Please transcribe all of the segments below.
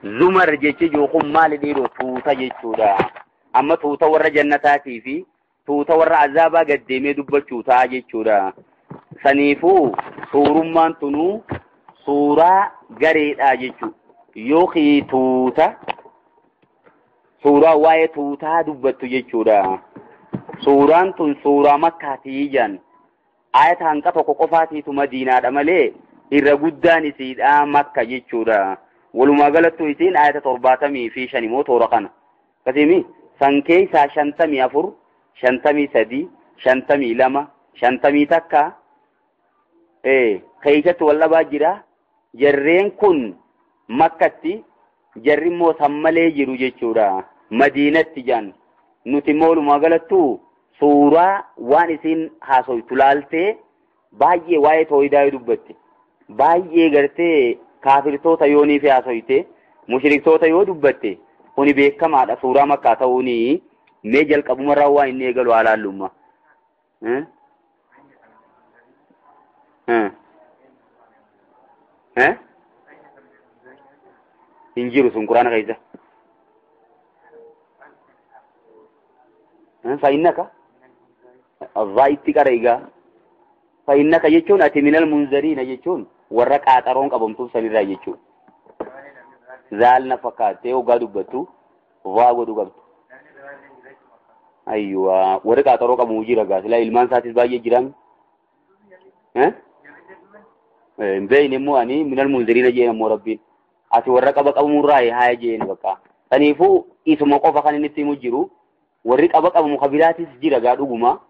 zumar jechi jokum maali dhiiru tuuta jechuudha. Amma tuuta warra jannataatii fi tuuta warra azaabaa gaddeemee dubbachuu ta'a jechuudha. Saniifuu suurummaan tunuu suuraa gareedhaa jechuudha. Yookiin tuuta suuraa waa'ee tuutaa dubbattu jechuudha. Suuraan tun suuraa Makkaatii jan. Ayata hanqa tokko qofaatiitu Madiinaadha malee irra guddaan isiidhaa Makka jechuudha. Walumaa galattuu isiin ayata 75 moo toora kana. Kasimi san keessaa 54, 53, 52, 50 takka keessatti wal dhabaa jira. Jarreen kun Makkatti jarri immoo san malee jiru jechuudha. Madiinatti jan. Nuti immoo walumaa galattuu suuraa waan isin haasoytu laaltee baay'ee waa'ee tooyidaa dubbatte. Baay'ee gartee kaafirtoota yoonii fi haasoyte mushriktoota yoo dubbatte kuni beekamaadha suuraa Makkaa ta'uuni. Mee jalqabumarraa waan inni eegalu halaallumma. Hin jiru sun Quraana keessa. Fa'innaka Azaa'itti qaraigaa. Fa'innaka jechuun ati minal munzariina jechuun warra qaaxaroon qabamtuuf sanirraa jechuudha. Zaalna fakkaattee hoggaa dubbattu waa godhu qabdu. Ayyuwaa warri qaaxaroo qabu jira gaasila ilmaan isaatis baay'ee jiran. Beeyni immoo ani minal munzariina jeen ammoo rabbiin. Ati warra qaba qabamurraa haaya jeen bakka. Saniifuu isuma qofa kan inni itti himu jiru. Warri qaba qabamu kabiraatis jira gaa dhuguma.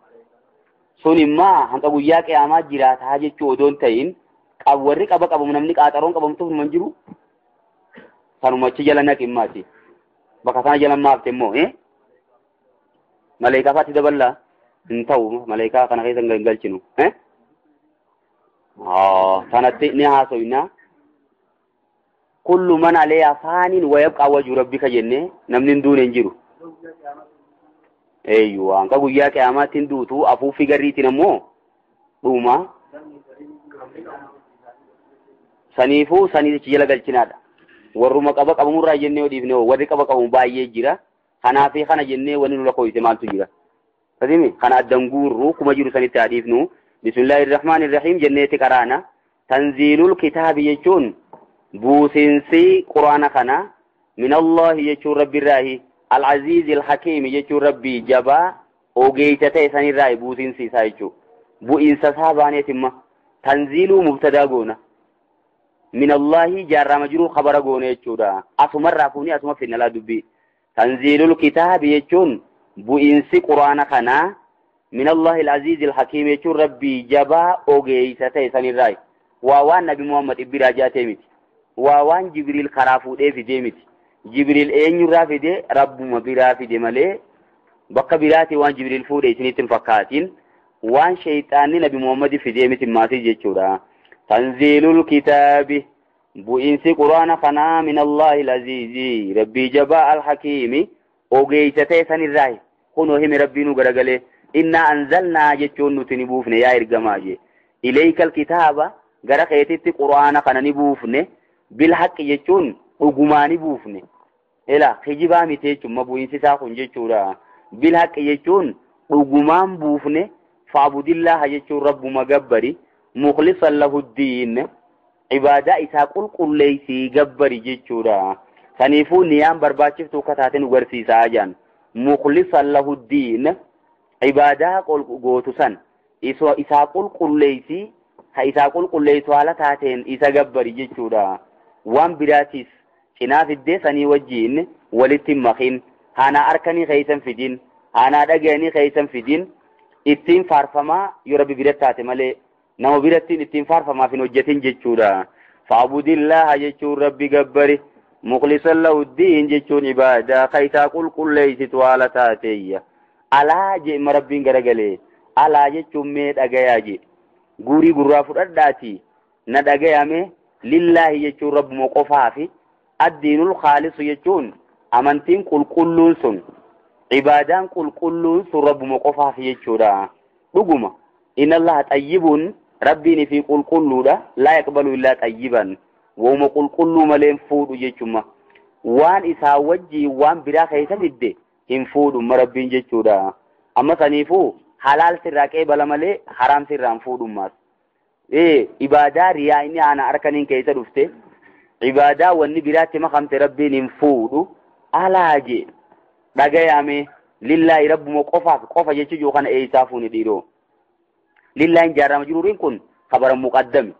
Sun immaa hanga guyyaa qiyaamaa jiraataa jechuu odoon ta'in warri qaba qabamu namni qaaxaroon qabamtuuf man jiru. Sanuma achi jala naqimmaati. Bakka sana jala maafte immoo maleekaa faatti daballaa hin ta'u maleekaa kana keessa hin galchinu. Sanatti ni haasoyna. Kullu man alayhaa faanin wa yabqaa wajhu rabbika jennee namni hin duune hin jiru. Eeyyuu hanga guyyaa qiyaamaatti hin duutu afuufi garriitiin ammoo dhuma. Saniifuu saniichi jala galchinaadha. Warruma qaba qabamurraa jennee yoo dhiifne warri qaba qabamu baay'ee jira. Kanaafi kana jennee wanni nu lakkoofte maaltu jira. Kasimi kana addan guurru kuma jiru sanitti haa dhiifnu. Bismillahirrahmanirrahiim jenneeti qaraana. Tanziilul kitaabi jechuun buusinsi quraana kana minallahi jechuun rabbirraahi. Al-Aziz al-Hakim jechuun rabbii jabaa ogeessa ta'e sanirraa buusinsi isaa jechuudha. Bu'insa isaa baaneetimma tanziiluu mubtadaa goona. Minallahi jaarrama jiru khabara goona jechuudha. Asumarraa fuunii asuma finnalaa dubbii. Tanziilul kitaabi jechuun bu'insi quraana kanaa minallahi al-Aziz al-Hakim jechuun rabbii jabaa ogeessa ta'e sanirraa. Waa waan Nabi Muhammad ibbiraa jaatee miti. Waa waan Jibriil karaa fuudhee fidee miti. Jibriil eenyurraa fide rabbuma biraa fide malee bakka biraati waan Jibriil fuudhe isinitti hin fakkaatin waan shayxaanni Nabi Muhammad fidee miti maatii jechuudha. Tanziilul kitaabi bu'insi quraana kanaa minallahi al-aziizi rabbii jabaa al-hakiimi ogeessa ta'e sanirraa kunoo hime rabbiinuu garagalee innaa anzalnaa jechuun nuti ni buufne yaa ergamaa jee ileykal kitaaba gara keetitti quraana kana ni buufne bil haqqi jechuun dhugumaani buufne ela kijibaa miti jechuun bu'insi isaa kun jechuudha. Bil haqqi jechuun dhugumaan buufne fa'budillaha jechuun rabbuma gabbari mukhlisan lahu ddiin ibaadaa isaa qulqulleeysii gabbari jechuudha. Saniifuu niyaan barbaachiftuu kataatin ugarsiisaa jaan mukhlisan lahu ddiin ibaadaa gootu san isaa qulqulleeysii ha isaa qulqulleeysu haala taateen isa gabbari jechuudha. Waan biraatis cinaa fiddee sanii wajjiin walitti makin haanaa arkanii keeysan fidin haanaa dhagayanii keeysan fidin ittiin faarfamaa yoo rabbi biratti taate malee nama birattiin ittiin faarfamaaf hin hojjetin jechuudha. Fa'budillaha jechuun rabbi gabbari mukhlisan lahu ddiin jechuun ibaadaa kaysaa qulqulleeysitu haala taateeyya. Alaa je'ima rabbiin garagalee alaa jechuun mee dhagayaa je guurii gurraa fudhadhaati na dhagayame lillahi jechuun rabbuma qofaafi addiinul khaalisu jechuun amantiin qulqulluun sun ibaadaan qulqulluun sun rabbuma qofaafi jechuudha. Dhuguma inna allaha xayyibun rabbiin fi qulqulluudha laa yaqbalu illaa xayyiban wooma qulqulluu maleen fuudhu jechuma waan isaa wajji waan biraa keessa fidde hin fuudhumma rabbiin jechuudha. Amma saniifuu halaal sirraa qeebala malee haraam sirraa hin fuudhummaas. Ibaadaa riyaa inni ana harkaniin keessa dhufte ibaadaa wanni biraatti makamte rabbiin hin fuudhu alaaje dhagayame lillahi rabbuma qofa jechuu kana eeysaa fuuni dhiiroo. Lillahi jaarama jiruuriin kun khabara muqaddami.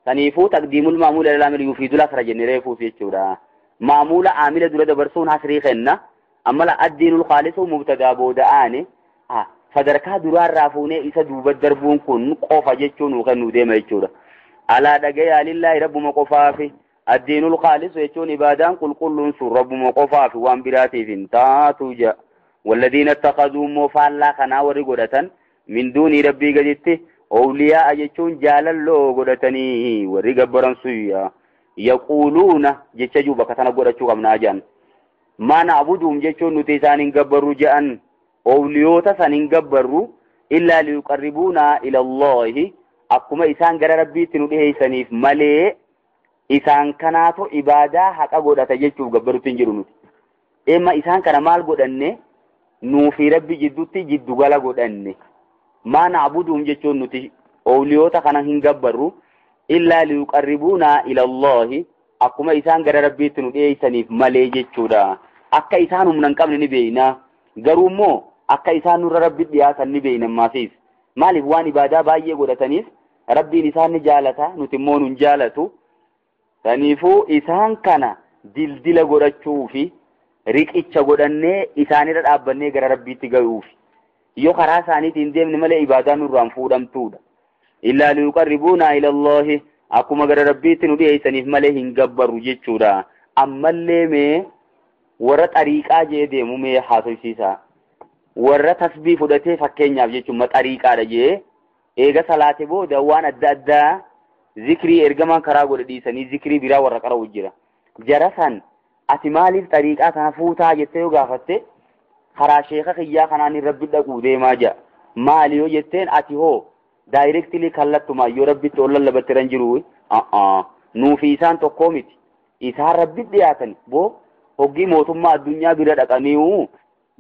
Saniifuu taqdiimul maamula ilal aamil yufiidul asra jenne reefuuf jechuudha. Maamula aamila dura dabarsuun hasrii kenna. Amma addiinul khaalisu mubtadaa booda'aani. Sadarkaa duraarraa fuunee isa duuba darbuun kun qofa jechuun nu kennu deema jechuudha. Alaa dhagayaa lillahi rabbuma qofaafi addiinul khaalisu jechuun ibaadaan qulqulluun sun rabbuma qofaafi waan biraatiif hin taatu jaa. والذين اتخذوا مفعلا كنا ورغدتن من دون ربي غدت اولياء يجون جاللو غدتني ورغبرن سويا يقولون جچجو بكتنا غدچو قمنا جان ما نعبدهم جچون نتيسان غبروا جان اوليوتا سن غبروا الا ليقربونا الى الله اكما اسان غر ربي تنودي سنيف ملي اسان كناتو عباده حق غدتا جچو غبروا تنجرونو اما اسان كنا مال غدنه nuufi rabbi jidduutti jiddu gala godhanne maa na'buduhum jechuun nuti awliyoota kana hin gabbarru illaa liyuqarribuuna ila Allahi akkuma isaan gara rabbiitti nu dhiyeessaniif malee jechuudha. Akka isaan humna hin qabne ni beeyna garuu immoo akka isaan nurra rabbi dhiyaatan ni beeyna maasiif maaliif waan ibaadaa baay'ee godhataniif rabbiin isaan ni jaalata nuti immoo nun jaalatu. Saniifuu isaan kana dildila godhachuufi riqicha godhannee isaanirra dhaabbannee gara rabbiitti ga'uuf yoo karaa isaaniitiin deemne malee ibaadaan nurraan fuudhamtuudha. Illaa liyuqarribuuna ila Allahi akkuma gara rabbiitti nu dhiyeessaniif malee hin gabbarru jechuudha. Ammallee mee warra xariiqaa jee deemu mee haasofsiisa. Warra tasbii fudhatee fakkeenyaaf jechuun xariiqaadha jee eega salaate booda waan adda addaa zikrii ergamaan karaa godhe dhiisanii zikrii biraa warra qara'u jira. Jara san ati maaliif xariiqaa kana fuutaa jettee yoo gaafatte karaa sheeka kiyyaa kanaan rabbi dhaquu deemaa jira. Maali yoo jetteen ati hoo daayirektilii kallattumaa yoo rabbitti ol lallabattiran jiru nuufi isaan tokkoo miti. Isaan rabbi dhiyaatan boo hoggii mootummaa addunyaa bira dhaqanii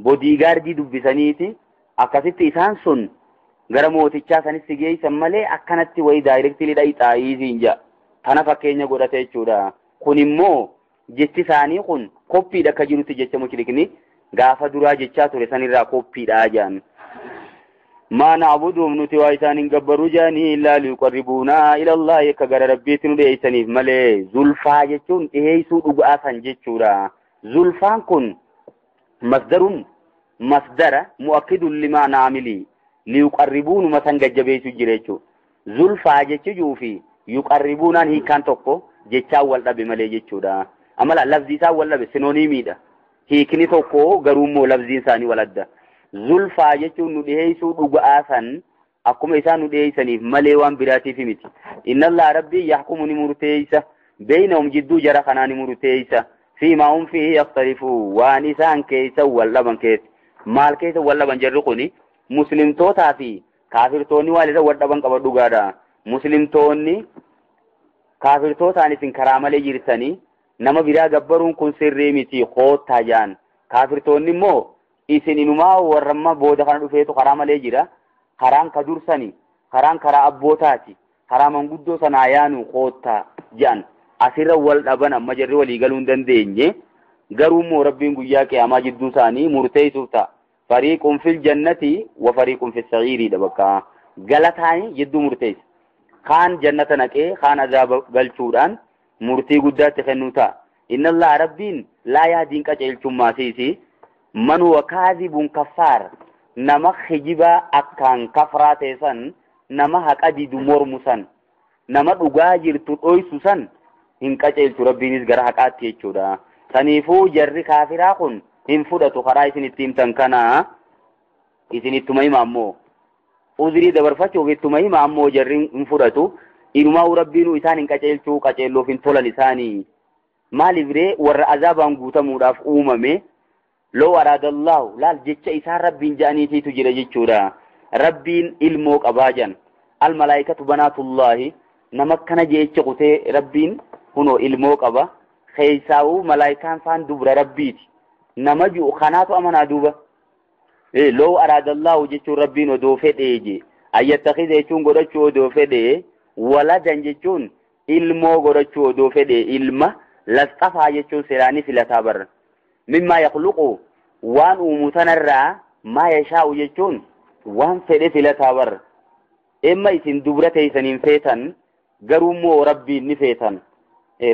boodiigaardii dubbisaniiti akkasitti isaan sun gara mootichaa sanitti geessan malee akkanatti wayi daayirektilii dhayixaayiisiin jira. Kana fakkeenya godhate jechuudha. Kun immoo jechi isaanii kun koppiidha akka jirutti jecha mushrikni gaafa duraa jechaa ture sanirraa koppiidha jaan. ما نعبدهم نتوى إسان قبروا جاني إلا ليقربونا إلى الله يكغر ربي تنو دي إسانيف ملي زلفا جتون إهيسو أغاسا جتشورا زلفان كن مصدر مؤكد لما نعملي ليقربون مثلا جبيسو جريشو زلفا جتشو في يقربونا هي كان توقو جتشا والدا بملي جتشورا أما لا لفظي سا والدا بسنونيمي دا هي كني توقو غرومو لفظي ساني والدا zulfaa jechuun nu dhiheessuu dhuga'aasan akkuma isaan nu dhiheessaniif malee waan biraatiif miti. Inna Allah rabbii yaxkumu ni murteeysa beynahum jidduu jara kanaa ni murteeysa fiimaa hum fiihi yaxtarifuu waan isaan keessa wal dhaban keessa. Maal keessa wal dhaban jarri kuni muslimtootaa fi kaafirtoonni waan irra wal dhaban qaba dhugaadha. Muslimtoonni kaafirtootaan isin karaa malee jirtanii nama biraa gabbaruun kun sirrii miti koottaa jaan. Kaafirtoonni immoo isin inumaa warramma booda kana dhufeetu karaa malee jira. Karaan ka dursani, karaan karaa abbootaati, karaa manguddoo sanaa yaanu koottaa jedhan asirra wal dhaban amma jarri walii galuu hin dandeenye. Garuu immoo rabbiin guyyaa qiyaamaa jidduu isaanii murteessuuf ta'a. Fariiqun fil jannati wa fariiqun fis sa'iiriidha bakka galataanii jidduu murteessa. Kaan jannata naqee kaan azaaba galchuudhaan murtii guddaatti kennuu ta'a. Inna Allah rabbiin laa yaadiin qaceelchummaasiisi. Man huwa kaadhibun kaffaar nama hijiba akkaan kafraa teessan nama haqa didu mormu san nama dhugaa jirtu dhoysu san hin qaceelchu rabbiinis gara haqaatti jechuudha. Saniifuu jarri kaafiraa kun hin fudhatu karaa isin itti himtan kana isin ittuma hima ammoo uzrii dabarfachuuf ittuma hima ammoo jarri hin fudhatu inumaa rabbiinu isaan hin qaceelchuu qaceelloof hin tolan isaanii maaliif ree warra azaabaan guutamuudhaaf uumame. لو أراد الله لا الجتة إسان ربين جاني في تجرى جتشورا ربين إلموك أباجا الملائكة بنات الله نمكنا جيتش قتي ربين هنو إلموك أبا خيساو ملائكان فان دبر ربيتي نمجو خناتو أمنا دوبا لو أراد الله جيشو ربين ودو فدي أن يتخذ يشون قرأتشو ودو فدي ولدا جيشون ilmoo godhachuu odoo fedhe ilma lasxafaa jechuun siraanii filataa barra mimmaa yaqluqu waan uumu tanarraa maa yashaa'u jechuun waan fedhe filataa barra emma isin dubra teeysaniin feetan garuummoo rabbiin ni feetan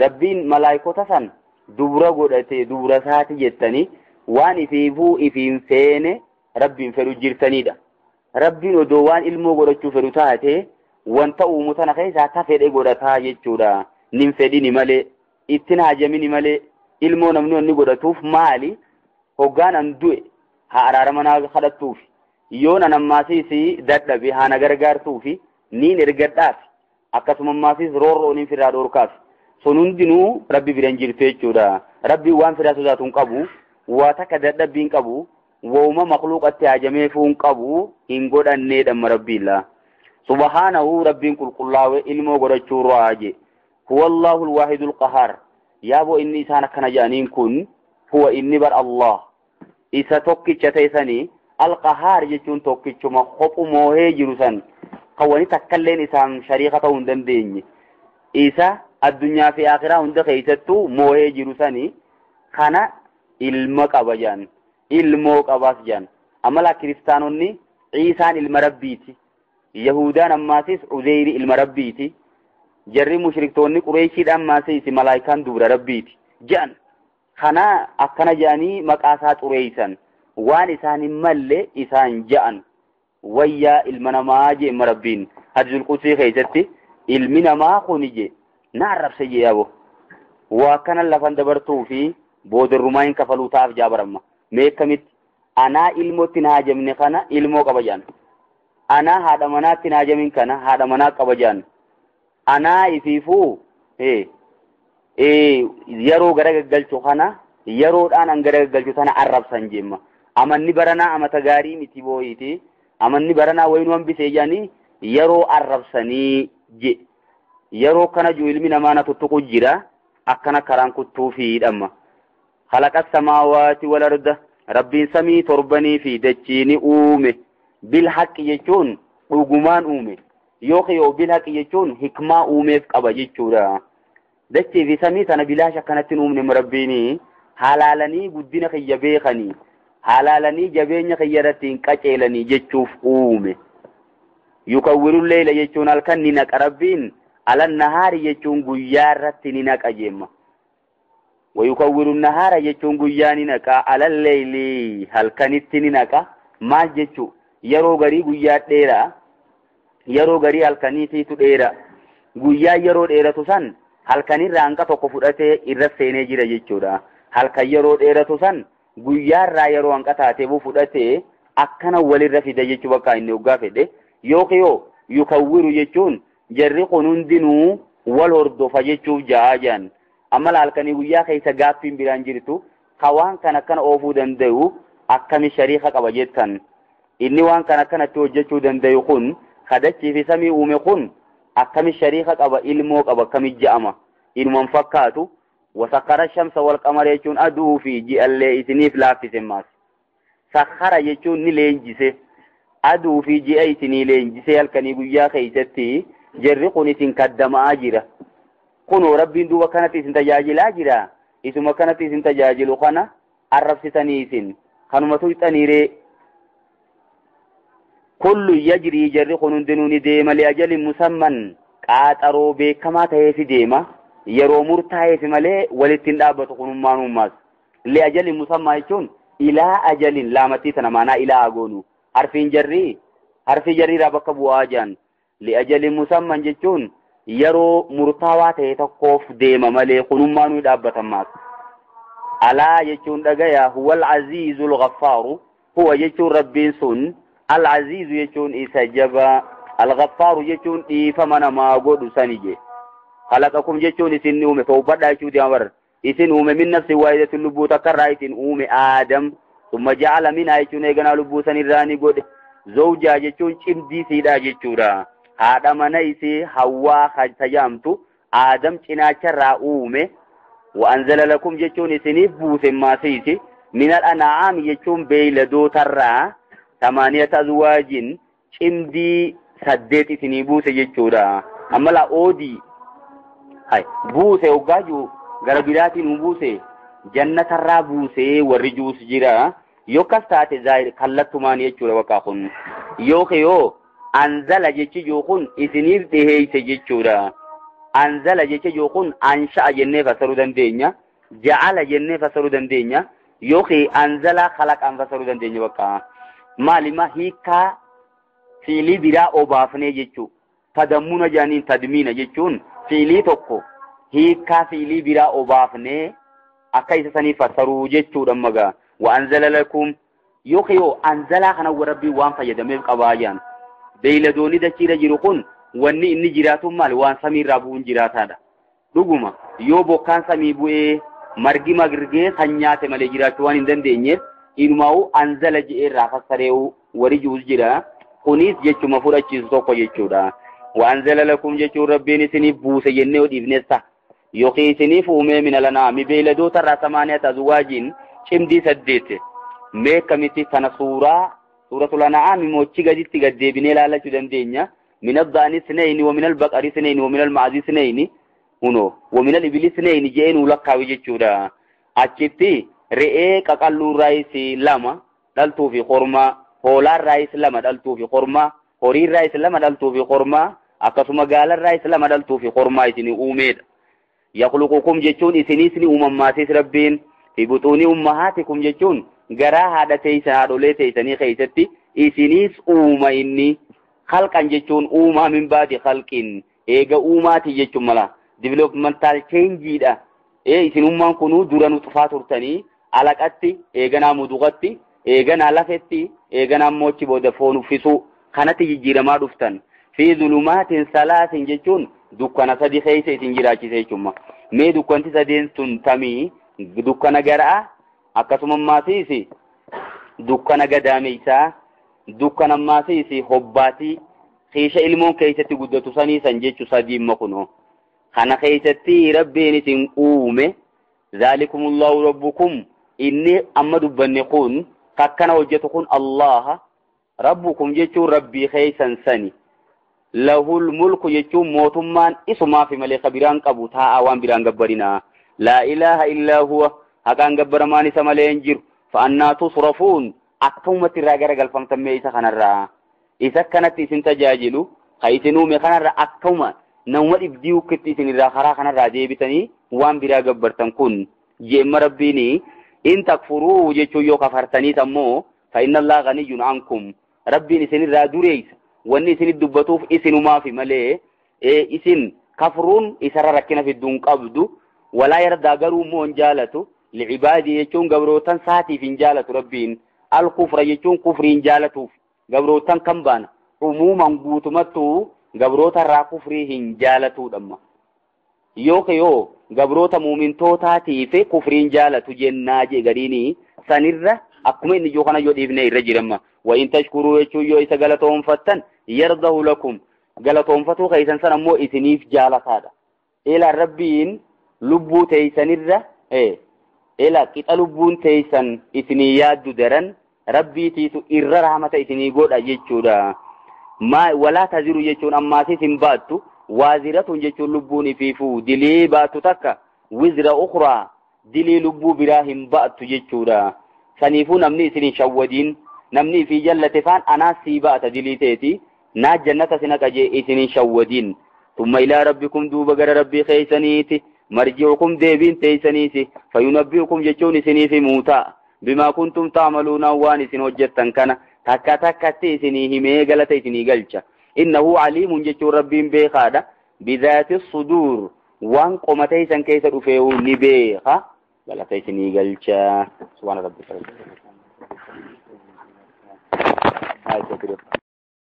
rabbiin malaayikota san dubra godhate dubra saati jettanii waan ifiifuu ifiin feene rabbiin fedhu jirtanidha rabbiin odoo waan ilmoo godhachuu fedhu taate wanta uumu tana keessa ta fedhe godhataa jechuudha nin fedhini malee ittin haajamini malee ilmoo namni onni godhatuuf maali hoggaan an du'e haa araaramanaa kadhattuuf yoon an ammaasiisi dadhabe haana gargaartuufi niin ergadhaaf akkasuma ammaasiis roorrooniin firraa dhoorkaaf sun hundinuu rabbi biran jirtu jechuudha rabbiin waan firaa sodaatu hin qabu waa takka dadhabbii hin qabu wooma makluuqatti haajameefuu hin qabu hin godhanneedhamma rabbiilla سبحانه رب كل الله علمه ورجو راجي هو الله الواحد القهار يا ابو اني سانا كان جانين كن هو اني بر الله إذا توكي تشتيسني القهار يجون توكي تشما خب موهي جروسان قواني تكلين إسان شريخة هندن ديني إذا الدنيا في آخرة هند خيستو موهي جروساني خانا علمك أبجان علمك أباسجان أما لا كريستانوني عيسان المربيتي يهودان أماسيس عزير المربيتي جري مشركتوني قريشي أماسيس ملايكان دور ربيتي جان خنا أكنا جاني مقاسات قريسان وان إسان ملي إسان جان ويا المنماجي مربين هذا القصي خيزتي المنما خونيجي نعرف سيجي أبو وكان اللفن دبرتو في بود الرومين كفلو تاف جابرما ميكمت أنا إلمو تنهاجم نخنا إلمو قبجان أنا هذا منات تناجمين كنا هذا منات كبجان أنا يفيفو يرو غرق الجلشو خنا يرو أنا غرق الجلشو ثنا عرب سنجيم أمني برنا أما تجاري متبويتي أمني برنا وينهم بسيجاني يرو عرب سني ج يرو كنا جويل من أمانة تتقجرا أكنا كران كتوفي أما خلق السماوات والأرض ربي سمي تربني في دجيني أومي بالحق يجون وجمان أومي يوخيو بالحق يجون حكمة أومي في أبا يجورا دكتي في سمي سنة بلا شك كانت أمني مربيني حلالني قدنا خيبيخني حلالني جبيني خيرتين كتيلني يجوف أومي يكور الليل يجون الكني نك ربين على النهار يجون قيارتين نك أجيما ويكور النهار يجون قياني نك على الليل هل كنتين نك ما يجو yeroo garii guyyaa dheeraa yeroo garii halkaniitiitu dheeraa guyyaa yeroo dheeratu san halkanirraa hanqa tokko fudhatee irra seenee jira jechuudha halkan yeroo dheeratu san guyyaarraa yeroo hanqa taatee buu fudhatee akkana walirra fida jechuu bakka inni hoggaa fedhe yookiyoo yukawwiru jechuun jarri kun hundinuu wal hordofa jechuuf ja'a jaan amma halkanii guyyaa keessa gaaffiin biraan jirtu kawaan kan akkana oofuu danda'u akkami shariika qaba jettan inni waan kana kanatti hojjechuu danda'u kun kadachii fi samii uume kun akkami shariika qaba ilmoo qaba akkami ja'ama inuman fakkaatu wasakkara shamsa wal qamara jechuun aduu fi ji'allee isiniif laaffise maas sakkara jechuun ni leenjise aduu fi ji'a isinii leenjise halkanii guyyaa keessatti jarri kun isin kaddamaa jira kunoo rabbiin duuba kanatti isin tajaajilaa jira isuma kanatti isin tajaajilu kana arrabsitanii isin kanumatu ixaniiree كل يجري جري خنون دنوني ديما لأجل مسمى قاترو بكما تهيفي ديما يرو مرتاي في ملي ولتن دابت خنون مانو ماس لأجل مسمى يكون إلى أجل لامتي تنمانا إلى أغونو حرفين جري رابك بواجان لأجل مسمى يكون يرو مرتاوات يتقوف ديما ملي خنون مانو دابت ماس ألا يكون دقايا هو العزيز الغفار هو يكون ربين سن العزيز يجون إسجابا الغفار يجون إفمنا ما قد سنجي خلقكم يجون إسن أومي فوبدا يجود يامر إسن أومي من نفس واحدة اللبوة كرا إسن أومي آدم ثم جعل منها يجون إغنى لبوة نراني قد زوجا يجون شمدي سيدا يجورا هذا من إسي حوا خجامتو آدم چناچا را أومي وأنزل لكم جتون سنيف بوث ما سيسي من الأنعام جتون بيلدو ترى 8 أزواج شمدي سديت سنيبوث جتورا أما لا أودي هاي بوث وقاجو غربيلاتي نبوث جنة الرابوث والرجوس جرا يوكستات زائر كالتمان يجتورا وكاخن يوكيو أنزل جتي جوخن إسنيف تهيس جتورا أنزل جتي جوخن أنشأ جنة فسرو دندينيا جعل جنة فسرو دندينيا يوكي أنزل خلق أن فسرو دندينيا وكا مالما هيكا فيلي برا أوبافني جتو تدمون جانين تدمين جتون فيلي توكو هيكا فيلي برا أوبافني أكيس سني فسرو جتو دمغا وأنزل لكم يوكيو أنزل خنا وربي وان فيدمي قبايان beeyladoonni dachiira jiru kun wanni inni jiraatu maal waan samiirraa bu'uun jiraataadha. Dhuguma yoo bokkaan samii bu'ee margi magirgee kan nyaate malee jiraachuu waan hin dandeenyeef inumaa'u anzala je'eerraa fassaree'u wari jiruus jira. Kunis jechuma fudhachiisu tokko jechuudha. Waanzala lakum jechuun rabbiin isiniif buuse jennee odhiifnessa yookiin isiniif uumee mina lanaami beeyladoota irraa 8 azwaajiin cimdii 8 mee akkamitti kana سورة الأنعام موتشي قديت قديبني لا لا تدندينيا من الضأن 2 ومن البقر 2 ومن المعز 2 ومن الإبل 2 جين ولقا وجتشورا أتشتي رئيك أقلو رايس لما دلتو في خرما هولا رايس لما دلتو في خرما هوري رايس لما دلتو في خرما أكسما قال الرايس لما دلتو في خرما إسني أوميد يخلقكم جتشون إسني أمماتيس ربين في بطون أمهاتكم جتشون garaa haadha teeysan haadholee teeysanii keeysatti isinis uuma inni khalqan jechuun uumaa min baadi khalqin eega uumaati jechuun mala developmental changeidha isinummaan kunuu duranu xufaa turtanii alaqatti eeganaa muduqatti eeganaa lafetti eeganaa moochi booda foon uffisu kanatti jijjiiramaa dhuftan fi zulumaatin salaasin jechuun dukkana sadi keeysa isin jiraachise jechuun mee dukkanti sadeen tun tamii dukkana garaa akkasuma maasiisi dukkana gadaameysaa dukkana maasiisi hobbaati xiisha ilmoon keessatti guddatu sanii san jechu sadiimma kuno kana keessatti rabbiin isin uume zaalikumullahu rabbukum inni amma dubbanne kun kakkana hojjetu kun Allah rabbukum jechuun rabbii keessan sani lahul mulku jechuun mootummaan isumaa fi malee kabiraan qabu taa'aa waan biraan gabbarina la ilaha illa huwa hakan gabbaramaan isa malee hin jiru fa'annaa tusrafuun akkumatti irraa garagalfamtammee isa kanarraa isa kanatti isin tajaajilu ka isin uume kanarraa akkuma nama dhibdii ukkitti isin irraa karaa kanarraa deebitanii waan biraa gabbartan kun jeemma rabbiini in takfuruu jechuun yoo kafartaniit ammoo fa inna Allah ganiyyun ankum rabbiin isin irraa dureeysa wanni isin dubbatuuf isinumaafi malee isin kafruun isarra rakkina fidduun qabdu walaa yardaa garuu immoo hin jaalatu لعبادي يجون قبروتان ساتي في انجالة ربين الكفر يجون كفر انجالة قبروتان كمبان عموما قوتمتو قبروتان را كفره انجالة دم يو قبروتا مؤمن توتاتي في كفر انجالة جناجي قريني سنرة أكمين جوخنا يود ابني رجرم وإن تشكروا يجون يو إسا قلتهم فتن يرضه لكم قلتهم فتو خيسان سنمو إسنيف جالة هذا إلى ربين لبو تيسنرة إلا كتالبون تيسن إثني ياد درن ربي تيسو إرّا رحمة إثني قد أجيشودا ما ولا تزيرو يجون أما سيسن باتو وازرة يجون لبوني فيفو دلي باتو تكا وزر أخرى دلي لبو براهم باتو يجودا سنيفو نمني سنين شودين نمني في جلة فان أنا سيبات دلي تيتي نا جنة سنك أجي إثنين شودين ثم إلى ربكم دوبا غر ربي خيسانيتي مرجعكم ديبين تيسانيتي فينبئكم جتوني سني في موتا بما كنتم تعملون وان سن وجدتن كان تكا تكا تيسني همي غلطي سني غلچا انه عليم جتو ربي بخادا بذات الصدور وان قمتي سن كيس دفيو نبيخا غلطي سني غلچا سبحان ربك